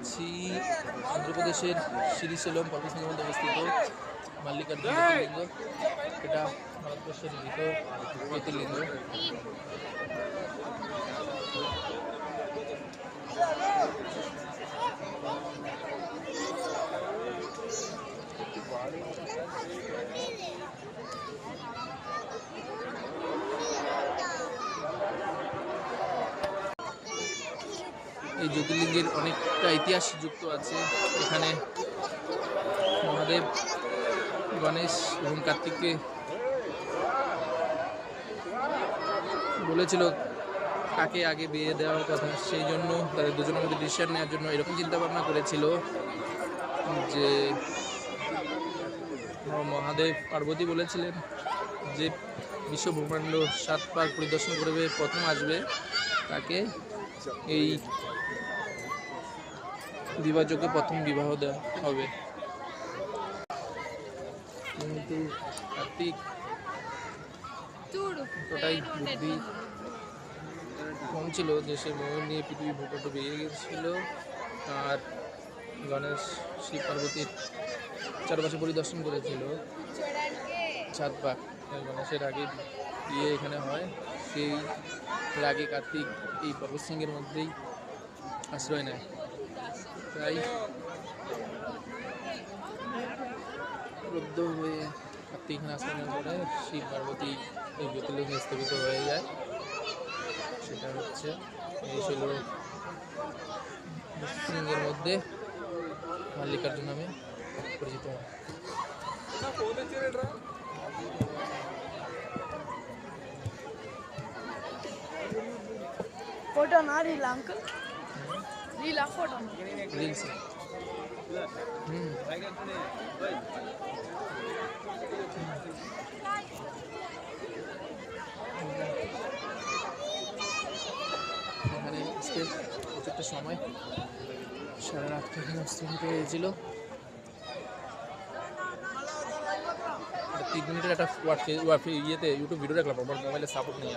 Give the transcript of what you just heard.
আছি অন্ধ্রপ্রদেশের শ্রীশৈলম পর্বতশৃঙ্গের মধ্যে অবস্থিত মাল্লিকার্জুন জ্যোতির্লিঙ্গ। এটা ভারতবর্ষের নিহিত জ্যোতির্লিঙ্গ। এই জ্যোতির্লিঙ্গের অনেকটা ইতিহাস যুক্ত আছে। এখানে মহাদেব, গণেশ এবং কার্তিককে বলেছিল কাকে আগে বিয়ে দেওয়ার কথা, সেই জন্য তাদের দুজনের মধ্যে ডিসিশন নেওয়ার জন্য এরকম চিন্তা ভাবনা করেছিল যে মহাদেব পার্বতী বলেছিলেন যে বিশ্ব ব্রহ্মাণ্ড 7 পাক পরিদর্শন করবে, প্রথম আসবে তাকে এই বিবাহযোগ্য প্রথম বিবাহ দেওয়া হবে। কিন্তু কার্তিক এতটাই বুদ্ধি কম ছিল যে সে ময়ূর নিয়ে পৃথিবী ভূপটে বেরিয়ে গেছিল, আর গণেশ শিব পার্বতীর চারপাশে পরিদর্শন করেছিল 7 পাক। গণেশের আগে বিয়ে এখানে হয়, সেই আগে কার্তিক এই পর্বতশৃঙ্গের মধ্যেই আশ্রয় নেয়। তাই ক্রুদ্ধ হয়ে কার্তিক এখানে আশ্রয় নেওয়ার পরে শিব পার্বতী এই জ্যোতির্লিঙ্গে স্থগিত হয়ে যায়। সেটা হচ্ছে এই ছিল শৃঙ্গের মধ্যে মাল্লিকার্জুন নামে পরিচিত হয়। फोटो ना reel uncle Reela photo reels এখানে প্রত্যেকটা সময় সারা রাত এখানে স্থগিত হয়েছিল। 3 মিনিটের একটা ইয়েতে ইউটিউব ভিডিও দেখলাম, আমার মোবাইলে সাপোর্ট নেই।